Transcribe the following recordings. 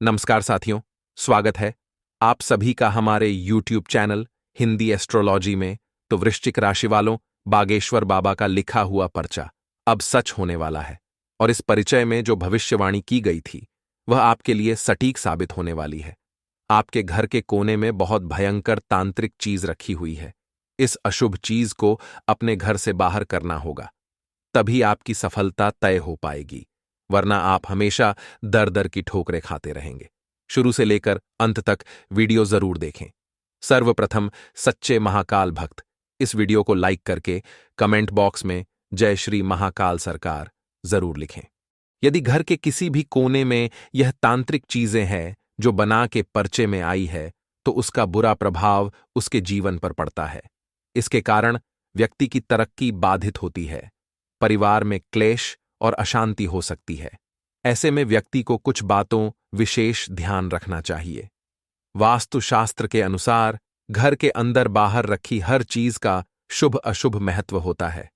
नमस्कार साथियों, स्वागत है आप सभी का हमारे YouTube चैनल हिंदी एस्ट्रोलॉजी में। तो वृश्चिक राशि वालों, बागेश्वर बाबा का लिखा हुआ पर्चा अब सच होने वाला है और इस परिचय में जो भविष्यवाणी की गई थी वह आपके लिए सटीक साबित होने वाली है। आपके घर के कोने में बहुत भयंकर तांत्रिक चीज रखी हुई है। इस अशुभ चीज को अपने घर से बाहर करना होगा, तभी आपकी सफलता तय हो पाएगी, वरना आप हमेशा दर दर की ठोकरें खाते रहेंगे। शुरू से लेकर अंत तक वीडियो जरूर देखें। सर्वप्रथम सच्चे महाकाल भक्त इस वीडियो को लाइक करके कमेंट बॉक्स में जय श्री महाकाल सरकार जरूर लिखें। यदि घर के किसी भी कोने में यह तांत्रिक चीजें हैं जो बना के पर्चे में आई है, तो उसका बुरा प्रभाव उसके जीवन पर पड़ता है। इसके कारण व्यक्ति की तरक्की बाधित होती है, परिवार में क्लेश और अशांति हो सकती है। ऐसे में व्यक्ति को कुछ बातों विशेष ध्यान रखना चाहिए। वास्तुशास्त्र के अनुसार घर के अंदर बाहर रखी हर चीज का शुभ अशुभ महत्व होता है।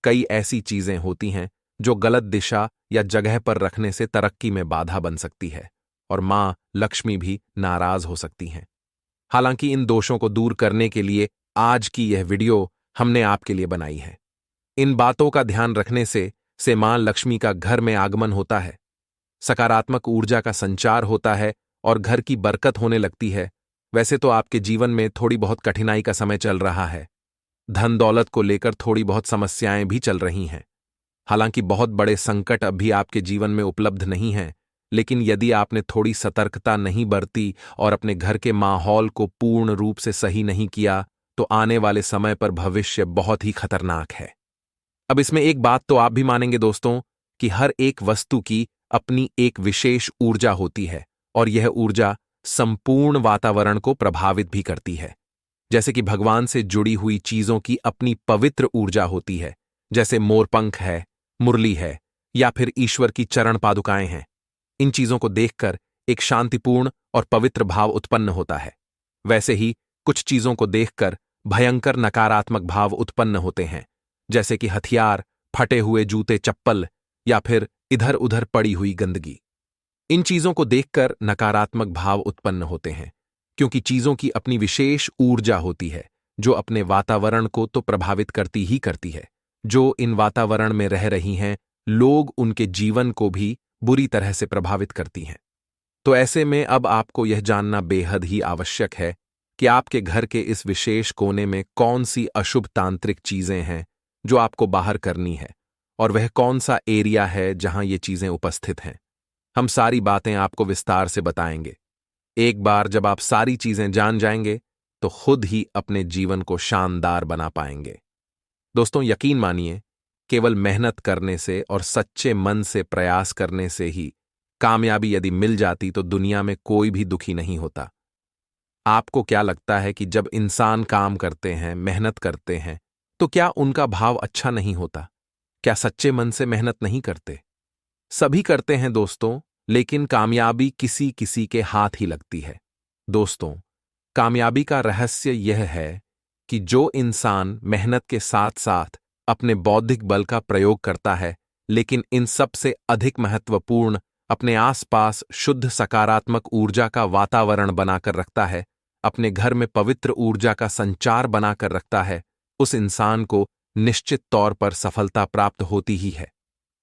कई ऐसी चीजें होती हैं जो गलत दिशा या जगह पर रखने से तरक्की में बाधा बन सकती है और मां लक्ष्मी भी नाराज हो सकती हैं। हालांकि इन दोषों को दूर करने के लिए आज की यह वीडियो हमने आपके लिए बनाई है। इन बातों का ध्यान रखने से मां लक्ष्मी का घर में आगमन होता है, सकारात्मक ऊर्जा का संचार होता है और घर की बरकत होने लगती है। वैसे तो आपके जीवन में थोड़ी बहुत कठिनाई का समय चल रहा है, धन दौलत को लेकर थोड़ी बहुत समस्याएं भी चल रही हैं। हालांकि बहुत बड़े संकट अभी आपके जीवन में उपलब्ध नहीं हैं, लेकिन यदि आपने थोड़ी सतर्कता नहीं बरती और अपने घर के माहौल को पूर्ण रूप से सही नहीं किया, तो आने वाले समय पर भविष्य बहुत ही खतरनाक है। अब इसमें एक बात तो आप भी मानेंगे दोस्तों कि हर एक वस्तु की अपनी एक विशेष ऊर्जा होती है और यह ऊर्जा संपूर्ण वातावरण को प्रभावित भी करती है। जैसे कि भगवान से जुड़ी हुई चीजों की अपनी पवित्र ऊर्जा होती है, जैसे मोरपंख है, मुरली है या फिर ईश्वर की चरण पादुकाएं हैं। इन चीजों को देखकर एक शांतिपूर्ण और पवित्र भाव उत्पन्न होता है। वैसे ही कुछ चीजों को देखकर भयंकर नकारात्मक भाव उत्पन्न होते हैं, जैसे कि हथियार, फटे हुए जूते चप्पल या फिर इधर उधर पड़ी हुई गंदगी। इन चीजों को देखकर नकारात्मक भाव उत्पन्न होते हैं, क्योंकि चीजों की अपनी विशेष ऊर्जा होती है जो अपने वातावरण को तो प्रभावित करती ही करती है। जो इन वातावरण में रह रही हैं, लोग उनके जीवन को भी बुरी तरह से प्रभावित करती हैं। तो ऐसे में अब आपको यह जानना बेहद ही आवश्यक है कि आपके घर के इस विशेष कोने में कौन सी अशुभ तांत्रिक चीजें हैं जो आपको बाहर करनी है और वह कौन सा एरिया है जहां ये चीजें उपस्थित हैं। हम सारी बातें आपको विस्तार से बताएंगे। एक बार जब आप सारी चीजें जान जाएंगे तो खुद ही अपने जीवन को शानदार बना पाएंगे। दोस्तों, यकीन मानिए, केवल मेहनत करने से और सच्चे मन से प्रयास करने से ही कामयाबी यदि मिल जाती तो दुनिया में कोई भी दुखी नहीं होता। आपको क्या लगता है कि जब इंसान काम करते हैं, मेहनत करते हैं, तो क्या उनका भाव अच्छा नहीं होता? क्या सच्चे मन से मेहनत नहीं करते? सभी करते हैं दोस्तों, लेकिन कामयाबी किसी किसी के हाथ ही लगती है। दोस्तों, कामयाबी का रहस्य यह है कि जो इंसान मेहनत के साथ साथ अपने बौद्धिक बल का प्रयोग करता है, लेकिन इन सबसे अधिक महत्वपूर्ण अपने आसपास शुद्ध सकारात्मक ऊर्जा का वातावरण बनाकर रखता है, अपने घर में पवित्र ऊर्जा का संचार बनाकर रखता है, उस इंसान को निश्चित तौर पर सफलता प्राप्त होती ही है।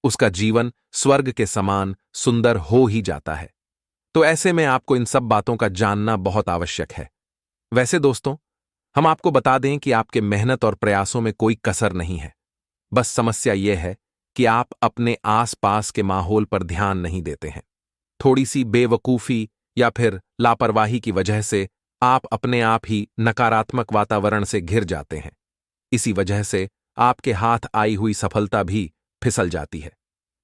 उसका जीवन स्वर्ग के समान सुंदर हो ही जाता है। तो ऐसे में आपको इन सब बातों का जानना बहुत आवश्यक है। वैसे दोस्तों, हम आपको बता दें कि आपके मेहनत और प्रयासों में कोई कसर नहीं है। बस समस्या यह है कि आप अपने आसपास के माहौल पर ध्यान नहीं देते हैं। थोड़ी सी बेवकूफी या फिर लापरवाही की वजह से आप अपने आप ही नकारात्मक वातावरण से घिर जाते हैं। इसी वजह से आपके हाथ आई हुई सफलता भी फिसल जाती है।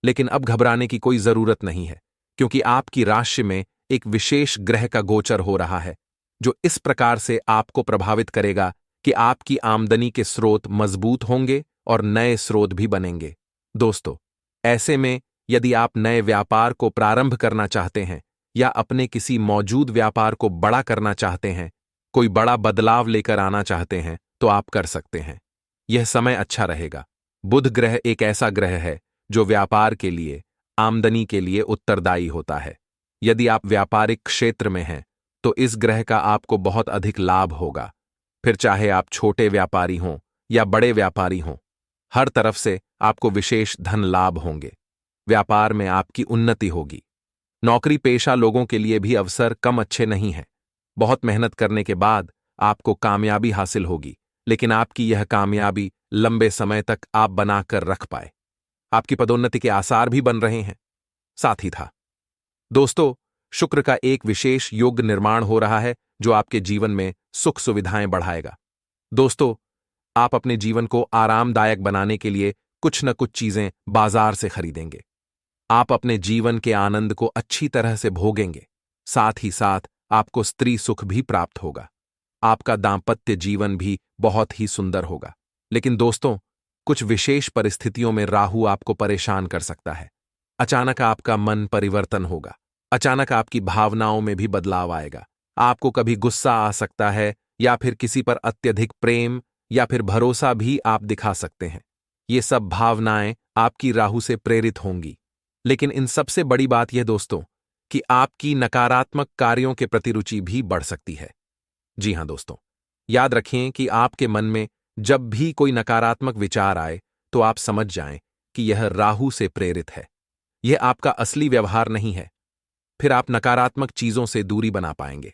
लेकिन अब घबराने की कोई जरूरत नहीं है, क्योंकि आपकी राशि में एक विशेष ग्रह का गोचर हो रहा है जो इस प्रकार से आपको प्रभावित करेगा कि आपकी आमदनी के स्रोत मजबूत होंगे और नए स्रोत भी बनेंगे। दोस्तों, ऐसे में यदि आप नए व्यापार को प्रारंभ करना चाहते हैं या अपने किसी मौजूद व्यापार को बड़ा करना चाहते हैं, कोई बड़ा बदलाव लेकर आना चाहते हैं, तो आप कर सकते हैं। यह समय अच्छा रहेगा। बुध ग्रह एक ऐसा ग्रह है जो व्यापार के लिए, आमदनी के लिए उत्तरदायी होता है। यदि आप व्यापारिक क्षेत्र में हैं तो इस ग्रह का आपको बहुत अधिक लाभ होगा। फिर चाहे आप छोटे व्यापारी हों या बड़े व्यापारी हों, हर तरफ से आपको विशेष धन लाभ होंगे। व्यापार में आपकी उन्नति होगी। नौकरी पेशा लोगों के लिए भी अवसर कम अच्छे नहीं हैं। बहुत मेहनत करने के बाद आपको कामयाबी हासिल होगी, लेकिन आपकी यह कामयाबी लंबे समय तक आप बनाकर रख पाए। आपकी पदोन्नति के आसार भी बन रहे हैं। साथ ही था दोस्तों, शुक्र का एक विशेष योग निर्माण हो रहा है जो आपके जीवन में सुख सुविधाएं बढ़ाएगा। दोस्तों, आप अपने जीवन को आरामदायक बनाने के लिए कुछ न कुछ चीजें बाजार से खरीदेंगे। आप अपने जीवन के आनंद को अच्छी तरह से भोगेंगे। साथ ही साथ आपको स्त्री सुख भी प्राप्त होगा। आपका दांपत्य जीवन भी बहुत ही सुंदर होगा। लेकिन दोस्तों, कुछ विशेष परिस्थितियों में राहु आपको परेशान कर सकता है। अचानक आपका मन परिवर्तन होगा। अचानक आपकी भावनाओं में भी बदलाव आएगा। आपको कभी गुस्सा आ सकता है या फिर किसी पर अत्यधिक प्रेम या फिर भरोसा भी आप दिखा सकते हैं। ये सब भावनाएं आपकी राहु से प्रेरित होंगी। लेकिन इन सबसे बड़ी बात यह दोस्तों कि आपकी नकारात्मक कार्यों के प्रति रुचि भी बढ़ सकती है। जी हां दोस्तों, याद रखें कि आपके मन में जब भी कोई नकारात्मक विचार आए तो आप समझ जाएं कि यह राहु से प्रेरित है। यह आपका असली व्यवहार नहीं है। फिर आप नकारात्मक चीजों से दूरी बना पाएंगे।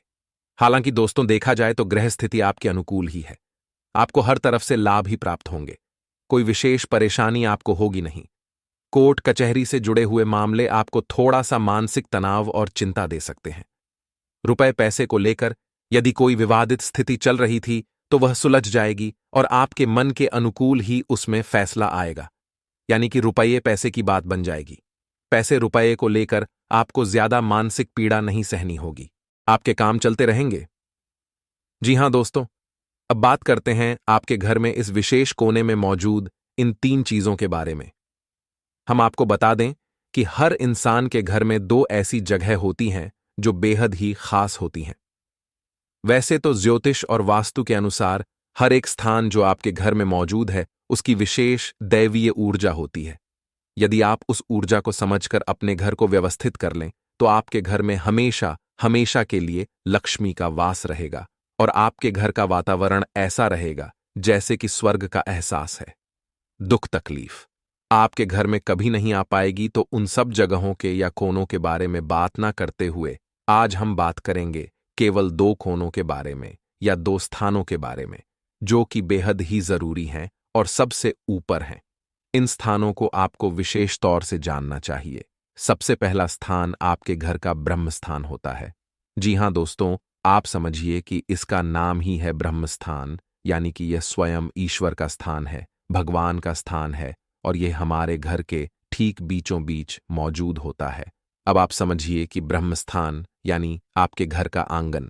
हालांकि दोस्तों, देखा जाए तो ग्रह स्थिति आपके अनुकूल ही है। आपको हर तरफ से लाभ ही प्राप्त होंगे। कोई विशेष परेशानी आपको होगी नहीं। कोर्ट कचहरी से जुड़े हुए मामले आपको थोड़ा सा मानसिक तनाव और चिंता दे सकते हैं। रुपए पैसे को लेकर यदि कोई विवादित स्थिति चल रही थी तो वह सुलझ जाएगी और आपके मन के अनुकूल ही उसमें फैसला आएगा। यानी कि रुपये पैसे की बात बन जाएगी। पैसे रुपये को लेकर आपको ज्यादा मानसिक पीड़ा नहीं सहनी होगी। आपके काम चलते रहेंगे। जी हां दोस्तों, अब बात करते हैं आपके घर में इस विशेष कोने में मौजूद इन 3 चीजों के बारे में। हम आपको बता दें कि हर इंसान के घर में 2 ऐसी जगह होती हैं जो बेहद ही खास होती हैं। वैसे तो ज्योतिष और वास्तु के अनुसार हर एक स्थान जो आपके घर में मौजूद है उसकी विशेष दैवीय ऊर्जा होती है। यदि आप उस ऊर्जा को समझकर अपने घर को व्यवस्थित कर लें तो आपके घर में हमेशा हमेशा के लिए लक्ष्मी का वास रहेगा और आपके घर का वातावरण ऐसा रहेगा जैसे कि स्वर्ग का एहसास है। दुख तकलीफ आपके घर में कभी नहीं आ पाएगी। तो उन सब जगहों के या कोनों के बारे में बात ना करते हुए आज हम बात करेंगे केवल 2 कोनों के बारे में या 2 स्थानों के बारे में जो कि बेहद ही जरूरी हैं और सबसे ऊपर हैं। इन स्थानों को आपको विशेष तौर से जानना चाहिए। सबसे पहला स्थान आपके घर का ब्रह्म स्थान होता है। जी हां दोस्तों, आप समझिए कि इसका नाम ही है ब्रह्म स्थान, यानी कि यह स्वयं ईश्वर का स्थान है, भगवान का स्थान है और यह हमारे घर के ठीक बीचों बीच मौजूद होता है। अब आप समझिए कि ब्रह्म स्थान यानी आपके घर का आंगन।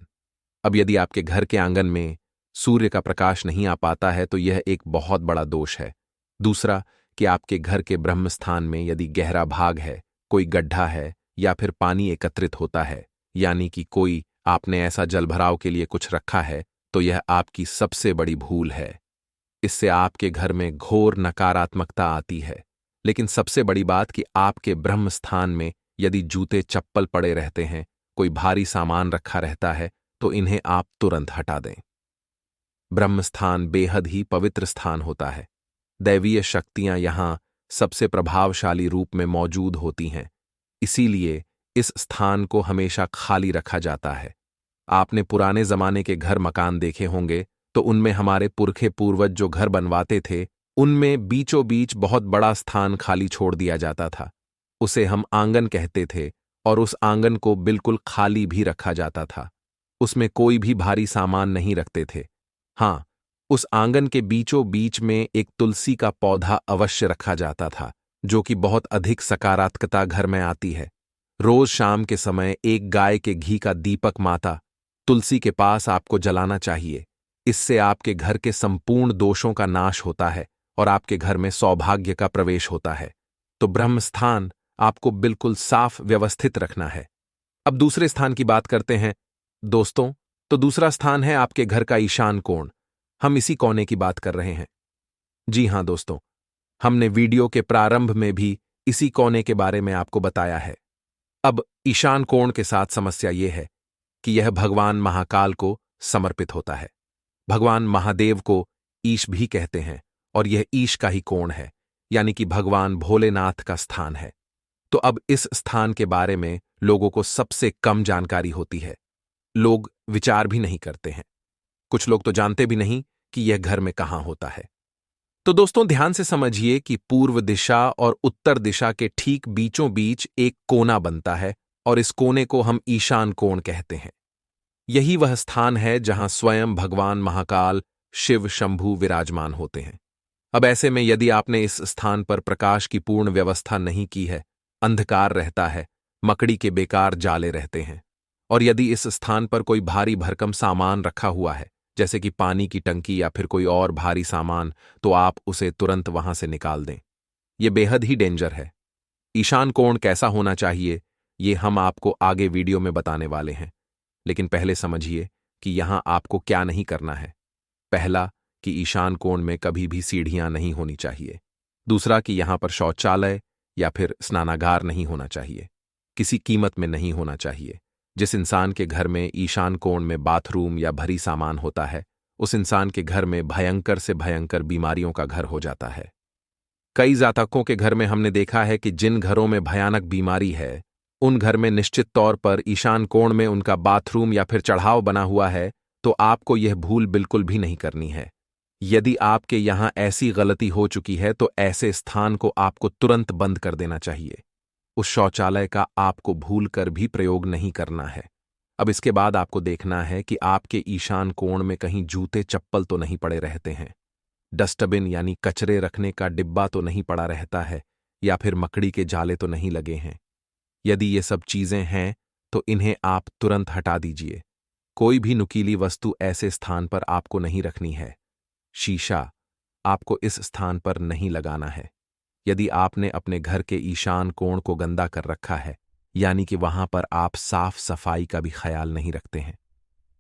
अब यदि आपके घर के आंगन में सूर्य का प्रकाश नहीं आ पाता है तो यह एक बहुत बड़ा दोष है। दूसरा कि आपके घर के ब्रह्म स्थान में यदि गहरा भाग है, कोई गड्ढा है या फिर पानी एकत्रित होता है, यानी कि कोई आपने ऐसा जलभराव के लिए कुछ रखा है, तो यह आपकी सबसे बड़ी भूल है। इससे आपके घर में घोर नकारात्मकता आती है। लेकिन सबसे बड़ी बात कि आपके ब्रह्म स्थान में यदि जूते चप्पल पड़े रहते हैं, कोई भारी सामान रखा रहता है, तो इन्हें आप तुरंत हटा दें। ब्रह्म स्थान बेहद ही पवित्र स्थान होता है। दैवीय शक्तियां यहां सबसे प्रभावशाली रूप में मौजूद होती हैं। इसीलिए इस स्थान को हमेशा खाली रखा जाता है। आपने पुराने जमाने के घर मकान देखे होंगे तो उनमें हमारे पुरखे पूर्वज जो घर बनवाते थे उनमें बीचों बीच बहुत बड़ा स्थान खाली छोड़ दिया जाता था। उसे हम आंगन कहते थे और उस आंगन को बिल्कुल खाली भी रखा जाता था। उसमें कोई भी भारी सामान नहीं रखते थे। हाँ, उस आंगन के बीचों बीच में एक तुलसी का पौधा अवश्य रखा जाता था जो कि बहुत अधिक सकारात्मकता घर में आती है। रोज शाम के समय एक गाय के घी का दीपक माता तुलसी के पास आपको जलाना चाहिए। इससे आपके घर के संपूर्ण दोषों का नाश होता है और आपके घर में सौभाग्य का प्रवेश होता है। तो ब्रह्म स्थान आपको बिल्कुल साफ व्यवस्थित रखना है। अब दूसरे स्थान की बात करते हैं दोस्तों। तो दूसरा स्थान है आपके घर का ईशान कोण। हम इसी कोने की बात कर रहे हैं। जी हां दोस्तों, हमने वीडियो के प्रारंभ में भी इसी कोने के बारे में आपको बताया है। अब ईशान कोण के साथ समस्या यह है कि यह भगवान महाकाल को समर्पित होता है। भगवान महादेव को ईश भी कहते हैं और यह ईश का ही कोण है, यानी कि भगवान भोलेनाथ का स्थान है। तो अब इस स्थान के बारे में लोगों को सबसे कम जानकारी होती है। लोग विचार भी नहीं करते हैं। कुछ लोग तो जानते भी नहीं कि यह घर में कहां होता है। तो दोस्तों ध्यान से समझिए कि पूर्व दिशा और उत्तर दिशा के ठीक बीचों बीच एक कोना बनता है और इस कोने को हम ईशान कोण कहते हैं। यही वह स्थान है जहां स्वयं भगवान महाकाल शिव शंभु विराजमान होते हैं। अब ऐसे में यदि आपने इस स्थान पर प्रकाश की पूर्ण व्यवस्था नहीं की है, अंधकार रहता है, मकड़ी के बेकार जाले रहते हैं, और यदि इस स्थान पर कोई भारी भरकम सामान रखा हुआ है, जैसे कि पानी की टंकी या फिर कोई और भारी सामान, तो आप उसे तुरंत वहां से निकाल दें। यह बेहद ही डेंजर है। ईशान कोण कैसा होना चाहिए, ये हम आपको आगे वीडियो में बताने वाले हैं, लेकिन पहले समझिए कि यहां आपको क्या नहीं करना है। पहला, कि ईशान कोण में कभी भी सीढ़ियां नहीं होनी चाहिए। दूसरा, कि यहां पर शौचालय या फिर स्नानागार नहीं होना चाहिए, किसी कीमत में नहीं होना चाहिए। जिस इंसान के घर में ईशान कोण में बाथरूम या भरी सामान होता है, उस इंसान के घर में भयंकर से भयंकर बीमारियों का घर हो जाता है। कई जातकों के घर में हमने देखा है कि जिन घरों में भयानक बीमारी है, उन घर में निश्चित तौर पर ईशान कोण में उनका बाथरूम या फिर चढ़ाव बना हुआ है। तो आपको यह भूल बिल्कुल भी नहीं करनी है। यदि आपके यहां ऐसी गलती हो चुकी है तो ऐसे स्थान को आपको तुरंत बंद कर देना चाहिए। उस शौचालय का आपको भूल कर भी प्रयोग नहीं करना है। अब इसके बाद आपको देखना है कि आपके ईशान कोण में कहीं जूते चप्पल तो नहीं पड़े रहते हैं, डस्टबिन यानी कचरे रखने का डिब्बा तो नहीं पड़ा रहता है, या फिर मकड़ी के जाले तो नहीं लगे हैं। यदि ये सब चीजें हैं तो इन्हें आप तुरंत हटा दीजिए। कोई भी नुकीली वस्तु ऐसे स्थान पर आपको नहीं रखनी है। शीशा आपको इस स्थान पर नहीं लगाना है। यदि आपने अपने घर के ईशान कोण को गंदा कर रखा है, यानी कि वहां पर आप साफ सफाई का भी ख्याल नहीं रखते हैं,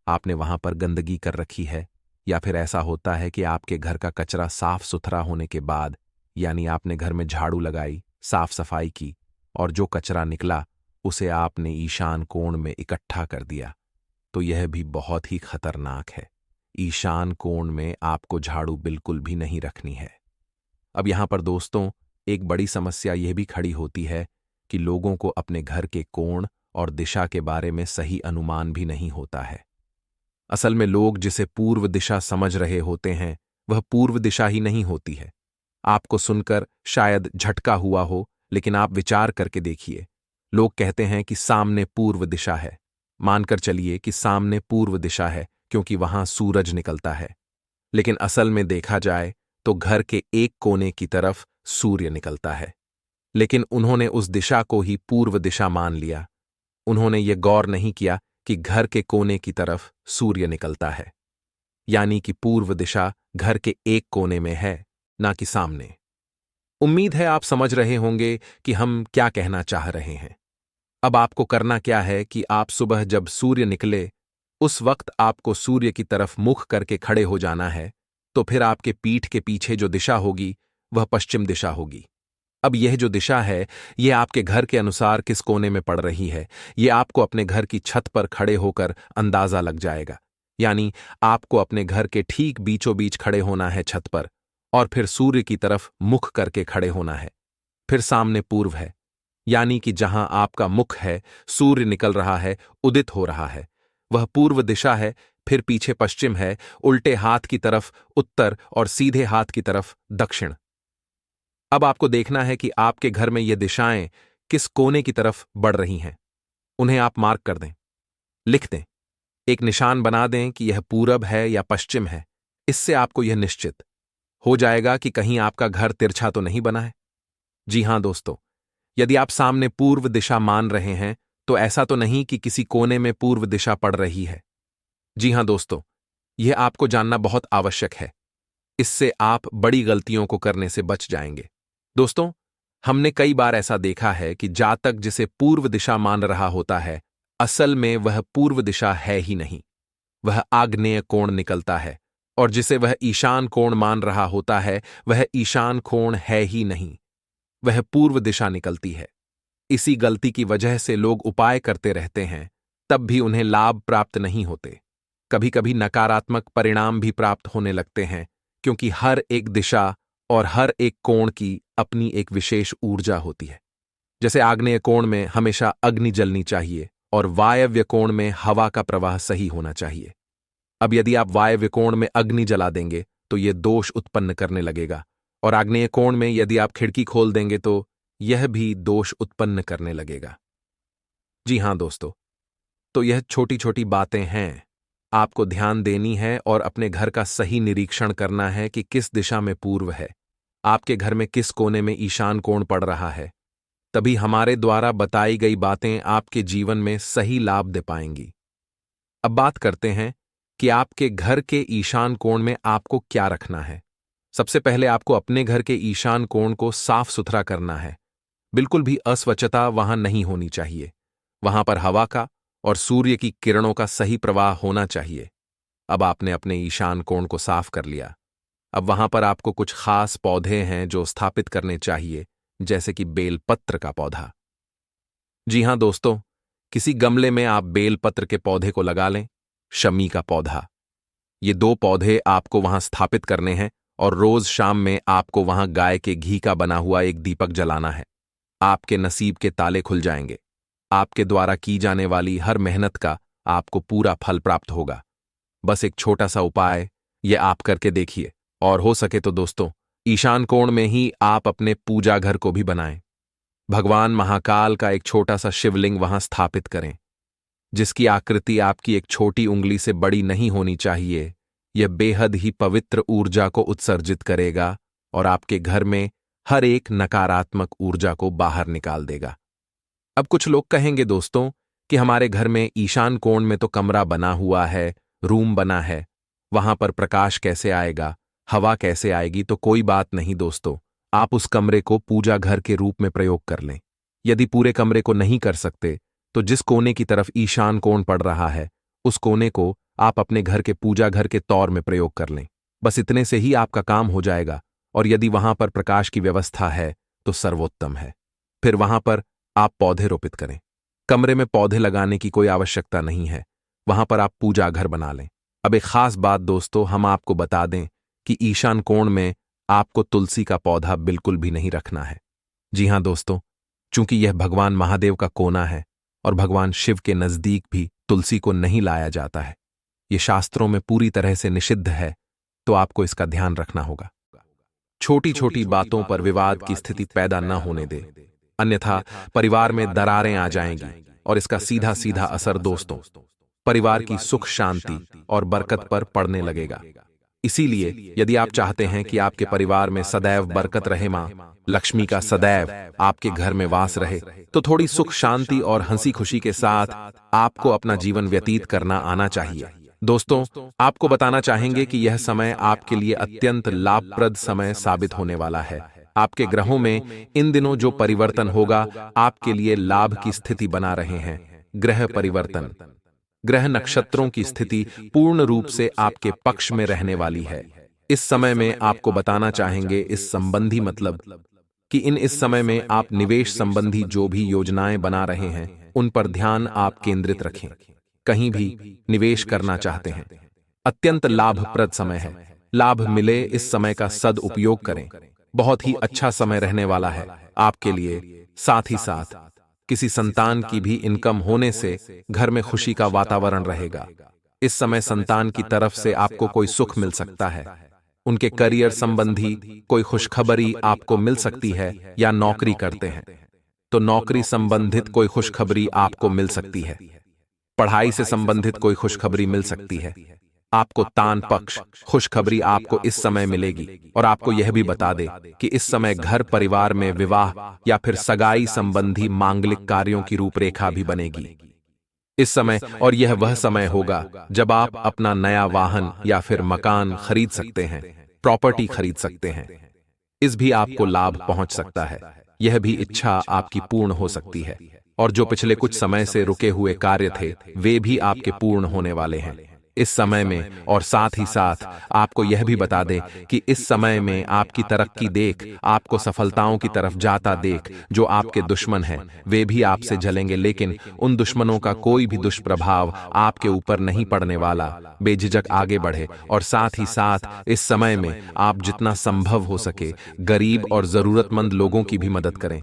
आपने वहां पर गंदगी कर रखी है, या फिर ऐसा होता है कि आपके घर का कचरा साफ सुथरा होने के बाद, यानी आपने घर में झाड़ू लगाई, साफ सफाई की, और जो कचरा निकला उसे आपने ईशान कोण में इकट्ठा कर दिया, तो यह भी बहुत ही खतरनाक है। ईशान कोण में आपको झाड़ू बिल्कुल भी नहीं रखनी है। अब यहां पर दोस्तों एक बड़ी समस्या यह भी खड़ी होती है कि लोगों को अपने घर के कोण और दिशा के बारे में सही अनुमान भी नहीं होता है। असल में लोग जिसे पूर्व दिशा समझ रहे होते हैं, वह पूर्व दिशा ही नहीं होती है। आपको सुनकर शायद झटका हुआ हो, लेकिन आप विचार करके देखिए। लोग कहते हैं कि सामने पूर्व दिशा है। मानकर चलिए कि सामने पूर्व दिशा है क्योंकि वहां सूरज निकलता है, लेकिन असल में देखा जाए तो घर के एक कोने की तरफ सूर्य निकलता है। लेकिन उन्होंने उस दिशा को ही पूर्व दिशा मान लिया। उन्होंने ये गौर नहीं किया कि घर के कोने की तरफ सूर्य निकलता है, यानी कि पूर्व दिशा घर के एक कोने में है, ना कि सामने। उम्मीद है आप समझ रहे होंगे कि हम क्या कहना चाह रहे हैं। अब आपको करना क्या है कि आप सुबह जब सूर्य निकले, उस वक्त आपको सूर्य की तरफ मुख करके खड़े हो जाना है। तो फिर आपके पीठ के पीछे जो दिशा होगी वह पश्चिम दिशा होगी। अब यह जो दिशा है, यह आपके घर के अनुसार किस कोने में पड़ रही है, यह आपको अपने घर की छत पर खड़े होकर अंदाजा लग जाएगा। यानी आपको अपने घर के ठीक बीचों बीच खड़े होना है छत पर, और फिर सूर्य की तरफ मुख करके खड़े होना है। फिर सामने पूर्व है, यानी कि जहां आपका मुख है, सूर्य निकल रहा है, उदित हो रहा है, वह पूर्व दिशा है। फिर पीछे पश्चिम है, उल्टे हाथ की तरफ उत्तर और सीधे हाथ की तरफ दक्षिण। अब आपको देखना है कि आपके घर में ये दिशाएं किस कोने की तरफ बढ़ रही हैं। उन्हें आप मार्क कर दें, लिख दें, एक निशान बना दें कि यह पूरब है या पश्चिम है। इससे आपको यह निश्चित हो जाएगा कि कहीं आपका घर तिरछा तो नहीं बना है। जी हां दोस्तों, यदि आप सामने पूर्व दिशा मान रहे हैं तो ऐसा तो नहीं कि किसी कोने में पूर्व दिशा पड़ रही है। जी हां दोस्तों, यह आपको जानना बहुत आवश्यक है। इससे आप बड़ी गलतियों को करने से बच जाएंगे। दोस्तों, हमने कई बार ऐसा देखा है कि जातक जिसे पूर्व दिशा मान रहा होता है, असल में वह पूर्व दिशा है ही नहीं, वह आग्नेय कोण निकलता है, और जिसे वह ईशान कोण मान रहा होता है, वह ईशान कोण है ही नहीं, वह पूर्व दिशा निकलती है। इसी गलती की वजह से लोग उपाय करते रहते हैं, तब भी उन्हें लाभ प्राप्त नहीं होते। कभी कभी नकारात्मक परिणाम भी प्राप्त होने लगते हैं, क्योंकि हर एक दिशा और हर एक कोण की अपनी एक विशेष ऊर्जा होती है। जैसे आग्नेय कोण में हमेशा अग्नि जलनी चाहिए और वायव्य कोण में हवा का प्रवाह सही होना चाहिए। अब यदि आप वायव्य कोण में अग्नि जला देंगे तो यह दोष उत्पन्न करने लगेगा, और आग्नेय कोण में यदि आप खिड़की खोल देंगे तो यह भी दोष उत्पन्न करने लगेगा। जी हां दोस्तों, तो यह छोटी छोटी बातें हैं, आपको ध्यान देनी है और अपने घर का सही निरीक्षण करना है कि किस दिशा में पूर्व है, आपके घर में किस कोने में ईशान कोण पड़ रहा है। तभी हमारे द्वारा बताई गई बातें आपके जीवन में सही लाभ दे पाएंगी। अब बात करते हैं कि आपके घर के ईशान कोण में आपको क्या रखना है। सबसे पहले आपको अपने घर के ईशान कोण को साफ सुथरा करना है। बिल्कुल भी अस्वच्छता वहां नहीं होनी चाहिए। वहां पर हवा का और सूर्य की किरणों का सही प्रवाह होना चाहिए। अब आपने अपने ईशान कोण को साफ कर लिया। अब वहां पर आपको कुछ खास पौधे हैं जो स्थापित करने चाहिए, जैसे कि बेलपत्र का पौधा। जी हां दोस्तों, किसी गमले में आप बेलपत्र के पौधे को लगा लें। शमी का पौधा, ये 2 पौधे आपको वहां स्थापित करने हैं और रोज शाम में आपको वहां गाय के घी का बना हुआ एक दीपक जलाना है। आपके नसीब के ताले खुल जाएंगे। आपके द्वारा की जाने वाली हर मेहनत का आपको पूरा फल प्राप्त होगा। बस एक छोटा सा उपाय ये आप करके देखिए, और हो सके तो दोस्तों ईशान कोण में ही आप अपने पूजा घर को भी बनाएं। भगवान महाकाल का एक छोटा सा शिवलिंग वहां स्थापित करें, जिसकी आकृति आपकी एक छोटी उंगली से बड़ी नहीं होनी चाहिए। यह बेहद ही पवित्र ऊर्जा को उत्सर्जित करेगा और आपके घर में हर एक नकारात्मक ऊर्जा को बाहर निकाल देगा। अब कुछ लोग कहेंगे दोस्तों कि हमारे घर में ईशान कोण में तो कमरा बना हुआ है, रूम बना है, वहां पर प्रकाश कैसे आएगा, हवा कैसे आएगी। तो कोई बात नहीं दोस्तों, आप उस कमरे को पूजा घर के रूप में प्रयोग कर लें। यदि पूरे कमरे को नहीं कर सकते तो जिस कोने की तरफ ईशान कोण पड़ रहा है उस कोने को आप अपने घर के पूजा घर के तौर में प्रयोग कर लें। बस इतने से ही आपका काम हो जाएगा। और यदि वहां पर प्रकाश की व्यवस्था है तो सर्वोत्तम है। फिर वहां पर आप पौधे रोपित करें। कमरे में पौधे लगाने की कोई आवश्यकता नहीं है, वहां पर आप पूजा घर बना लें। अब एक खास बात दोस्तों, हम आपको बता दें कि ईशान कोण में आपको तुलसी का पौधा बिल्कुल भी नहीं रखना है। जी हां दोस्तों, चूंकि यह भगवान महादेव का कोना है और भगवान शिव के नजदीक भी तुलसी को नहीं लाया जाता है। यह शास्त्रों में पूरी तरह से निषिद्ध है, तो आपको इसका ध्यान रखना होगा। छोटी छोटी बातों पर विवाद की स्थिति पैदा न होने दे, अन्यथा परिवार में दरारें आ जाएंगी और इसका सीधा सीधा असर दोस्तों परिवार की सुख शांति और बरकत पर पड़ने लगेगा। इसीलिए यदि आप चाहते हैं कि आपके परिवार में सदैव बरकत रहे, मां लक्ष्मी का सदैव आपके घर में वास रहे, तो थोड़ी सुख शांति और हंसी खुशी के साथ आपको अपना जीवन व्यतीत करना आना चाहिए। दोस्तों, आपको बताना चाहेंगे कि यह समय आपके लिए अत्यंत लाभप्रद समय साबित होने वाला है। आपके ग्रहों में इन दिनों जो परिवर्तन होगा आपके लिए लाभ की स्थिति बना रहे हैं। ग्रह परिवर्तन, ग्रह नक्षत्रों की स्थिति पूर्ण रूप से आपके पक्ष में रहने वाली है। इस समय में आपको बताना चाहेंगे इस संबंधी मतलब कि इस समय में आप निवेश संबंधी जो भी योजनाएं बना रहे हैं उन पर ध्यान आप केंद्रित रखें। कहीं भी निवेश करना चाहते हैं, अत्यंत लाभप्रद समय है। लाभ मिले इस समय का सदुपयोग करें। बहुत ही अच्छा समय रहने वाला है आपके लिए। साथ ही साथ किसी संतान की भी इनकम होने से घर में खुशी का वातावरण रहेगा। इस समय संतान की तरफ से आपको कोई सुख मिल सकता है। उनके करियर संबंधी कोई खुशखबरी आपको मिल सकती है, या नौकरी करते हैं तो नौकरी संबंधित कोई खुशखबरी आपको मिल सकती है। पढ़ाई से संबंधित कोई खुशखबरी मिल सकती है। आपको तान पक्ष खुशखबरी आपको इस समय मिलेगी। और आपको यह भी बता दे कि इस समय घर परिवार में विवाह या फिर सगाई संबंधी मांगलिक कार्यों की रूपरेखा भी बनेगी इस समय। और यह वह समय होगा जब आप अपना नया वाहन या फिर मकान खरीद सकते हैं, प्रॉपर्टी खरीद सकते हैं। इस भी आपको लाभ पहुंच सकता है। यह भी इच्छा आपकी पूर्ण हो सकती है। और जो पिछले कुछ समय से रुके हुए कार्य थे वे भी आपके पूर्ण होने वाले हैं। इस समय में, और साथ ही साथ आपको यह भी बता दें कि इस समय में आपकी तरक्की देख, आपको सफलताओं की तरफ जाता देख जो आपके दुश्मन हैं वे भी आपसे जलेंगे, लेकिन उन दुश्मनों का कोई भी दुष्प्रभाव आपके ऊपर नहीं पड़ने वाला। बेझिझक आगे बढ़े और साथ ही साथ इस समय में आप जितना संभव हो सके गरीब और जरूरतमंद लोगों की भी मदद करें।